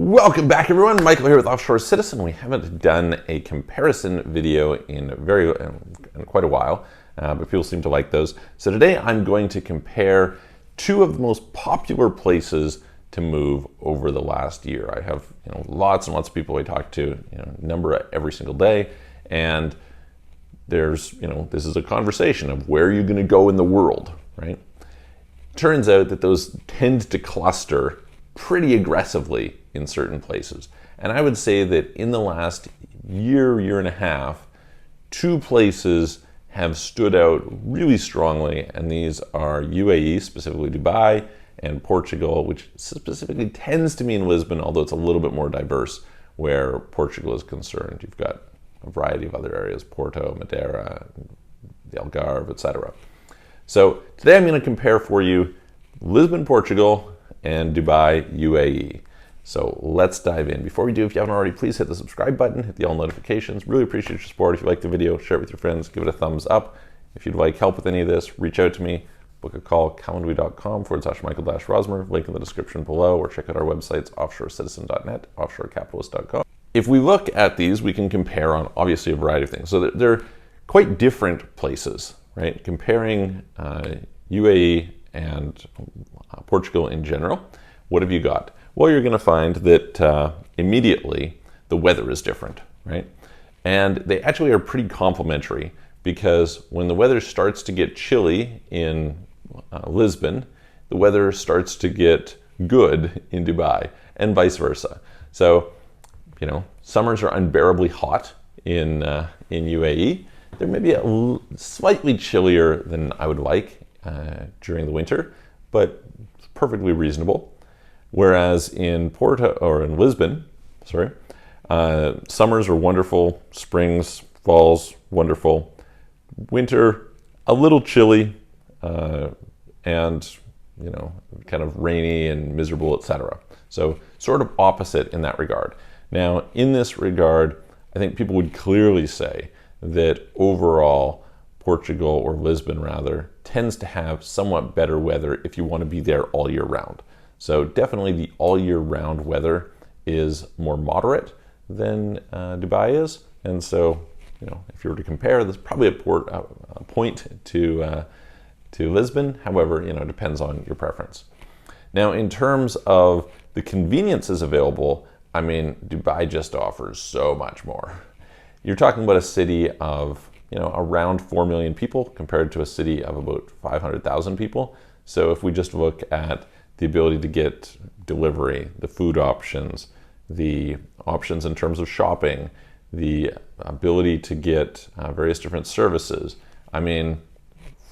Welcome back, everyone. Michael here with Offshore Citizen. We haven't done a comparison video in quite a while, but people seem to like those. So today I'm going to compare two of the most popular places to move over the last year. I have lots and lots of people I talk to, number every single day, and there's this is a conversation of where are you going to go in the world, right? Turns out that those tend to cluster pretty aggressively in certain places. And I would say that in the last year and a half, two places have stood out really strongly, and these are UAE, specifically Dubai, and Portugal, which specifically tends to mean Lisbon, although it's a little bit more diverse where Portugal is concerned. You've got a variety of other areas, Porto, Madeira, the Algarve, etc. So today I'm going to compare for you Lisbon, Portugal, and Dubai, UAE. So let's dive in. Before we do, if you haven't already, please hit the subscribe button, hit the all notifications. Really appreciate your support. If you like the video, share it with your friends, give it a thumbs up. If you'd like help with any of this, reach out to me, book a call, calendly.com/Michael-Rosmer, link in the description below, or check out our websites, offshorecitizen.net, offshorecapitalist.com. If we look at these, we can compare on obviously a variety of things. So they're quite different places, right? Comparing UAE and Portugal in general, what have you got? Well, you're going to find that immediately the weather is different, right? And they actually are pretty complementary, because when the weather starts to get chilly in Lisbon, the weather starts to get good in Dubai, and vice versa. So, summers are unbearably hot in UAE. They're maybe slightly chillier than I would like during the winter, but perfectly reasonable. Whereas in Lisbon, summers are wonderful, springs, falls, wonderful. Winter, a little chilly, and kind of rainy and miserable, etc. So sort of opposite in that regard. Now, in this regard, I think people would clearly say that overall, Portugal, or Lisbon rather, tends to have somewhat better weather if you want to be there all year round. So definitely the all year round weather is more moderate than Dubai is. And so, if you were to compare, there's probably a point to Lisbon. However, it depends on your preference. Now, in terms of the conveniences available, Dubai just offers so much more. You're talking about a city of, around 4 million people compared to a city of about 500,000 people. So if we just look at the ability to get delivery, the food options, the options in terms of shopping, the ability to get various different services,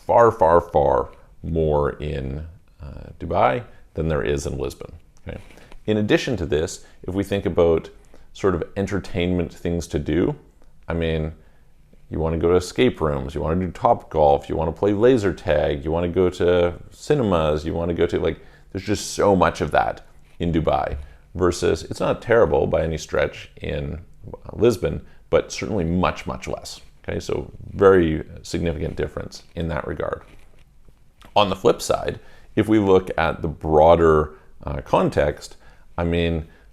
far, far, far more in Dubai than there is in Lisbon. Okay? In addition to this, if we think about sort of entertainment things to do, you want to go to escape rooms, you want to do Topgolf, you want to play laser tag, you want to go to cinemas, you want to go to there's just so much of that in Dubai, versus it's not terrible by any stretch in Lisbon, but certainly much, much less. Okay, so very significant difference in that regard. On the flip side, if we look at the broader context,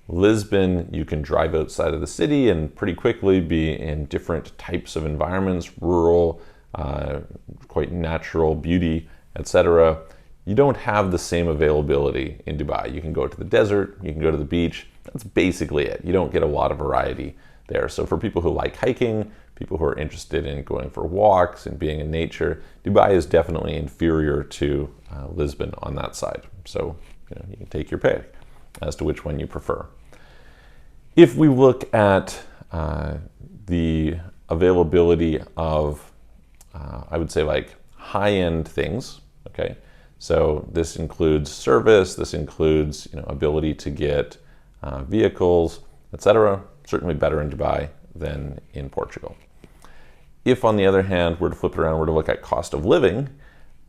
Lisbon, you can drive outside of the city and pretty quickly be in different types of environments, rural, quite natural beauty, etc. You don't have the same availability in Dubai. You can go to the desert, you can go to the beach. That's basically it. You don't get a lot of variety there. So for people who like hiking, people who are interested in going for walks and being in nature, Dubai is definitely inferior to Lisbon on that side. So you can take your pick as to which one you prefer. If we look at the availability of, I would say, high-end things, okay? So this includes service, this includes ability to get vehicles, etc. Certainly better in Dubai than in Portugal. If, on the other hand, we're to flip it around, we're to look at cost of living,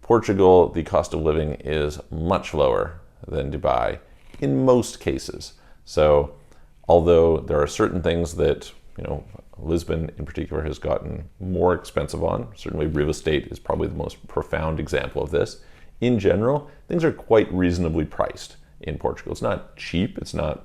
Portugal, the cost of living is much lower than Dubai in most cases. So although there are certain things that Lisbon in particular has gotten more expensive on, certainly real estate is probably the most profound example of this. In general, things are quite reasonably priced in Portugal. It's not cheap, it's not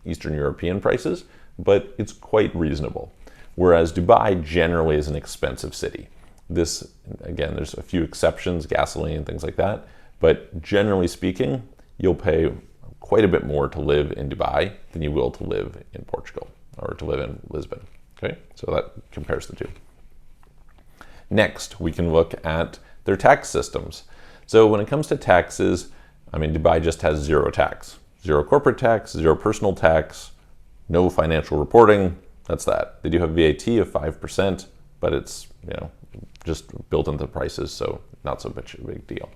Eastern European prices, but it's quite reasonable. Whereas Dubai generally is an expensive city. This, again, there's a few exceptions, gasoline, things like that, but generally speaking, you'll pay quite a bit more to live in Dubai than you will to live in Portugal or to live in Lisbon. Okay, so that compares the two. Next, we can look at their tax systems. So when it comes to taxes, I mean, Dubai just has zero tax. Zero corporate tax, zero personal tax, no financial reporting. That's that. They do have VAT of 5%, but it's, just built into the prices, so not so much a big deal.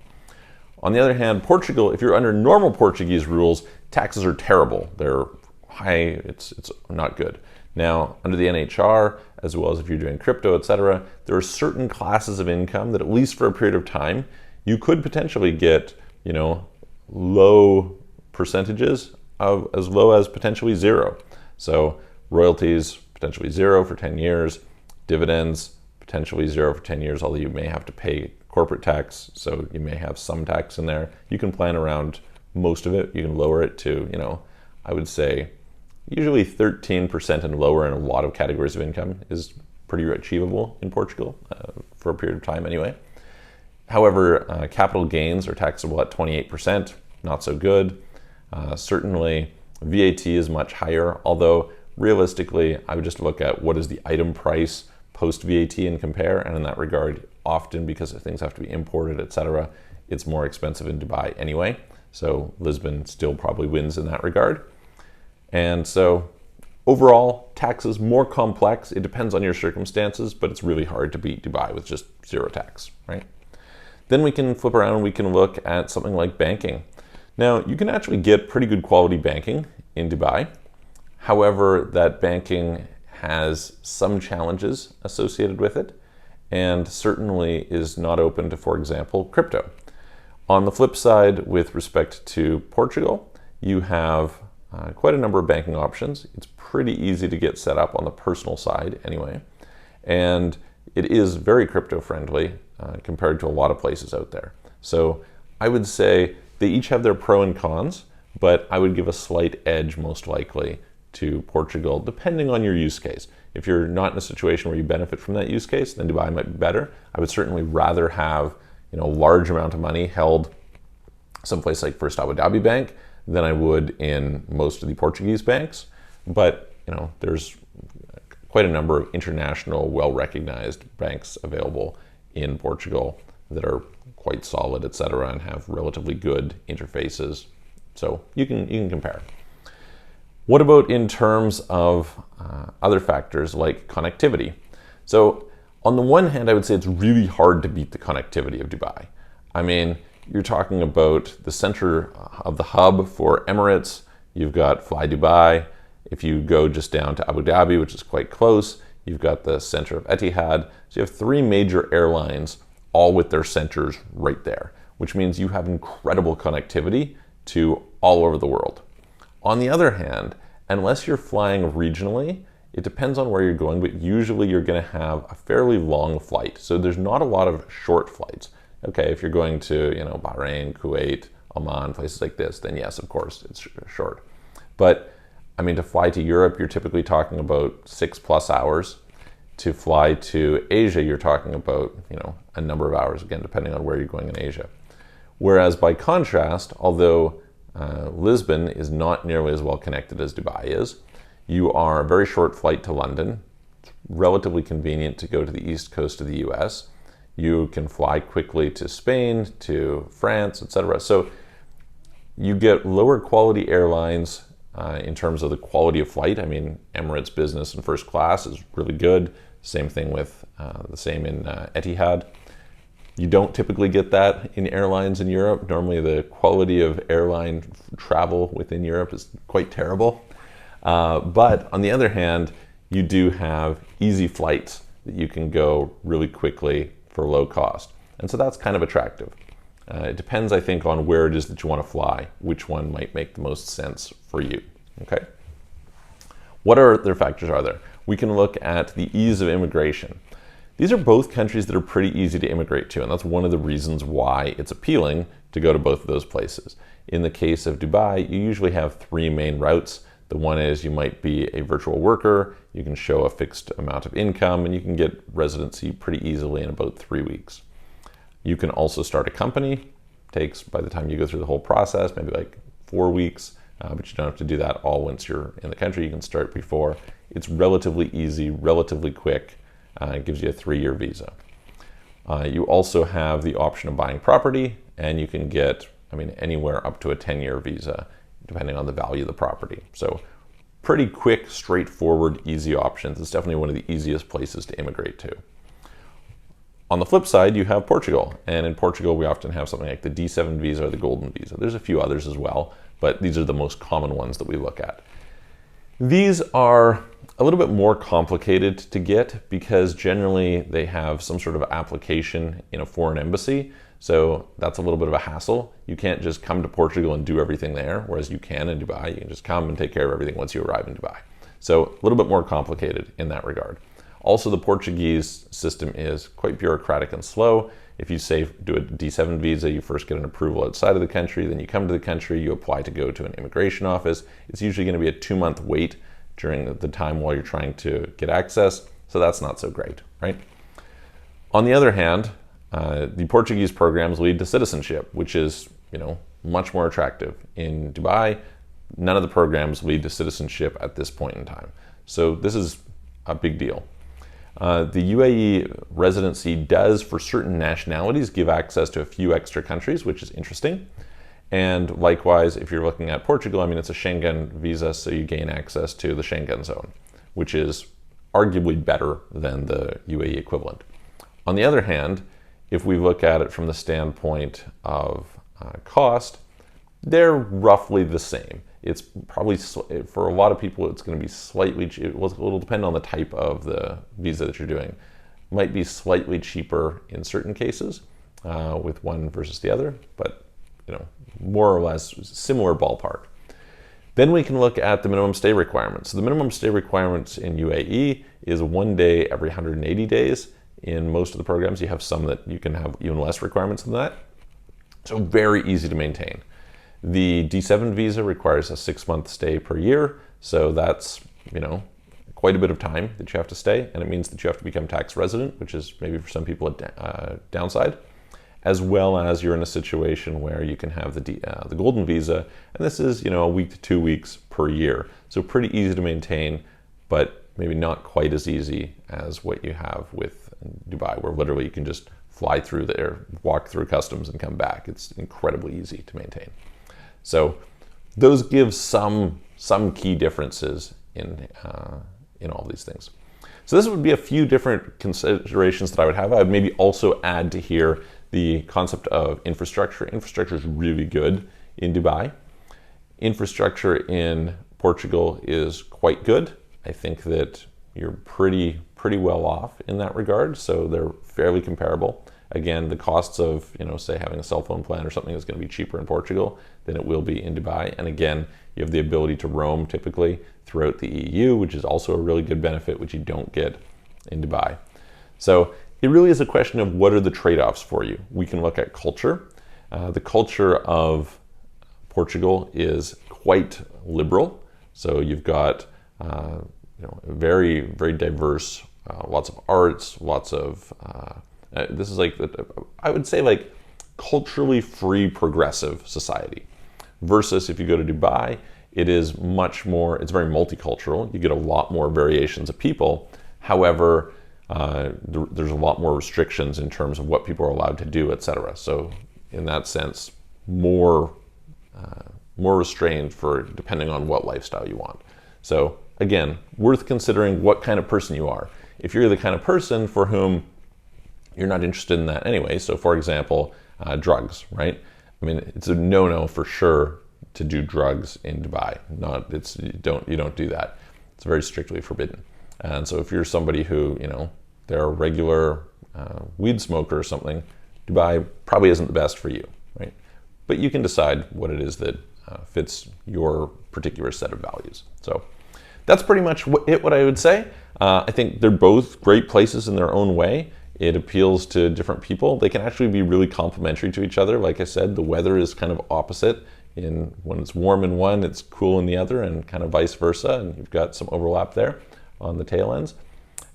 On the other hand, Portugal, if you're under normal Portuguese rules, taxes are terrible. They're high, it's not good. Now, under the NHR, as well as if you're doing crypto, etc., there are certain classes of income that, at least for a period of time, you could potentially get, low percentages of as low as potentially zero. So royalties, potentially zero for 10 years, dividends, potentially zero for 10 years, although you may have to pay corporate tax, so you may have some tax in there. You can plan around most of it. You can lower it to, I would say usually 13% and lower in a lot of categories of income is pretty achievable in Portugal for a period of time anyway. However, capital gains are taxable at 28%, not so good. Certainly VAT is much higher, although realistically, I would just look at what is the item price post VAT and compare, and in that regard, often because things have to be imported, etc., it's more expensive in Dubai anyway. So Lisbon still probably wins in that regard. And so overall, tax is more complex. It depends on your circumstances, but it's really hard to beat Dubai with just zero tax, right? Then we can flip around and we can look at something like banking. Now, you can actually get pretty good quality banking in Dubai. However, that banking has some challenges associated with it, and certainly is not open to, for example, crypto. On the flip side, with respect to Portugal, you have quite a number of banking options. It's pretty easy to get set up on the personal side anyway, and it is very crypto friendly compared to a lot of places out there. So I would say they each have their pro and cons, but I would give a slight edge most likely to Portugal, depending on your use case. If you're not in a situation where you benefit from that use case, then Dubai might be better. I would certainly rather have a large amount of money held someplace like First Abu Dhabi Bank than I would in most of the Portuguese banks. But there's quite a number of international, well-recognized banks available in Portugal that are quite solid, etc., and have relatively good interfaces. So you can compare. What about in terms of other factors like connectivity? So on the one hand, I would say it's really hard to beat the connectivity of Dubai. I mean, you're talking about the center of the hub for Emirates. You've got Fly Dubai. If you go just down to Abu Dhabi, which is quite close, you've got the center of Etihad. So you have three major airlines, all with their centers right there, which means you have incredible connectivity to all over the world. On the other hand, unless you're flying regionally, it depends on where you're going, but usually you're going to have a fairly long flight. So there's not a lot of short flights. Okay, if you're going to, Bahrain, Kuwait, Oman, places like this, then yes, of course, it's short. But I mean, to fly to Europe, you're typically talking about 6+ hours. To fly to Asia, you're talking about, a number of hours, again, depending on where you're going in Asia. Whereas by contrast, although Lisbon is not nearly as well connected as Dubai is, you are a very short flight to London. It's relatively convenient to go to the east coast of the US. You can fly quickly to Spain, to France, etc. So you get lower quality airlines in terms of the quality of flight. I mean, Emirates business and first class is really good. Same thing with the same in Etihad. You don't typically get that in airlines in Europe. Normally the quality of airline travel within Europe is quite terrible. But on the other hand, you do have easy flights that you can go really quickly for low cost. And so that's kind of attractive. It depends, I think, on where it is that you want to fly, which one might make the most sense for you, okay? What other factors are there? We can look at the ease of immigration. These are both countries that are pretty easy to immigrate to, and that's one of the reasons why it's appealing to go to both of those places. In the case of Dubai, you usually have three main routes. The one is you might be a virtual worker, you can show a fixed amount of income, and you can get residency pretty easily in about 3 weeks. You can also start a company. Takes, by the time you go through the whole process, maybe like 4 weeks, but you don't have to do that all once you're in the country. You can start before. It's relatively easy, relatively quick. It gives you a 3-year visa. You also have the option of buying property, and you can get, anywhere up to a 10-year visa, depending on the value of the property. So pretty quick, straightforward, easy options. It's definitely one of the easiest places to immigrate to. On the flip side, you have Portugal. And in Portugal, we often have something like the D7 visa or the Golden visa. There's a few others as well, but these are the most common ones that we look at. These are a little bit more complicated to get because generally they have some sort of application in a foreign embassy. So that's a little bit of a hassle. You can't just come to Portugal and do everything there, whereas you can in Dubai. You can just come and take care of everything once you arrive in Dubai. So a little bit more complicated in that regard. Also, the Portuguese system is quite bureaucratic and slow. If you say do a D7 visa, you first get an approval outside of the country, then you come to the country, you apply to go to an immigration office. It's usually going to be a 2-month wait during the time while you're trying to get access, so that's not so great, right? On the other hand, the Portuguese programs lead to citizenship, which is, much more attractive. In Dubai, none of the programs lead to citizenship at this point in time. So this is a big deal. The UAE residency does, for certain nationalities, give access to a few extra countries, which is interesting. And likewise, if you're looking at Portugal, it's a Schengen visa, so you gain access to the Schengen zone, which is arguably better than the UAE equivalent. On the other hand, if we look at it from the standpoint of cost, they're roughly the same. It's probably, for a lot of people, it's going to be slightly, it will depend on the type of the visa that you're doing. Might be slightly cheaper in certain cases with one versus the other, but more or less similar ballpark. Then we can look at the minimum stay requirements. So the minimum stay requirements in UAE is 1 day every 180 days. In most of the programs, you have some that you can have even less requirements than that. So very easy to maintain. The D7 visa requires a 6-month stay per year. So that's, quite a bit of time that you have to stay. And it means that you have to become tax resident, which is maybe for some people a downside, as well as you're in a situation where you can have the Golden visa. And this is, a week to 2 weeks per year. So pretty easy to maintain, but maybe not quite as easy as what you have with Dubai, where literally you can just fly through there, walk through customs and come back. It's incredibly easy to maintain. So those give some key differences in all these things. So this would be a few different considerations that I would have. I would maybe also add to here the concept of infrastructure. Infrastructure is really good in Dubai. Infrastructure in Portugal is quite good. I think that you're pretty well off in that regard, so they're fairly comparable. Again, the costs of, say having a cell phone plan or something is going to be cheaper in Portugal than it will be in Dubai. And again, you have the ability to roam typically throughout the EU, which is also a really good benefit, which you don't get in Dubai. So it really is a question of what are the trade-offs for you. We can look at culture. The culture of Portugal is quite liberal. So you've got very, very diverse, lots of arts, lots of, this is like, I would say like culturally free progressive society. Versus if you go to Dubai, it is much more, it's very multicultural. You get a lot more variations of people. However, there's a lot more restrictions in terms of what people are allowed to do, etc. So in that sense, more restrained for depending on what lifestyle you want. So again, worth considering what kind of person you are. If you're the kind of person for whom you're not interested in that anyway, so for example, drugs, right? It's a no-no for sure to do drugs in Dubai. You don't do that. It's very strictly forbidden. And so if you're somebody who, they're a regular weed smoker or something, Dubai probably isn't the best for you, right? But you can decide what it is that fits your particular set of values. So that's pretty much what I would say. I think they're both great places in their own way. It appeals to different people. They can actually be really complementary to each other. Like I said, the weather is kind of opposite. when it's warm in one, it's cool in the other, and kind of vice versa, and you've got some overlap there on the tail ends.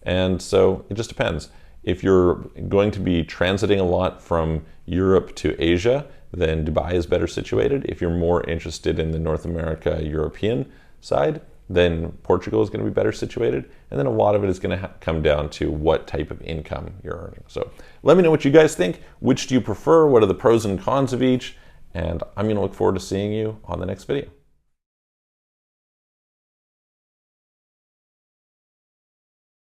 And so it just depends. If you're going to be transiting a lot from Europe to Asia, then Dubai is better situated. If you're more interested in the North America, European side, then Portugal is going to be better situated. And then a lot of it is going to come down to what type of income you're earning. So let me know what you guys think. Which do you prefer? What are the pros and cons of each? And I'm going to look forward to seeing you on the next video.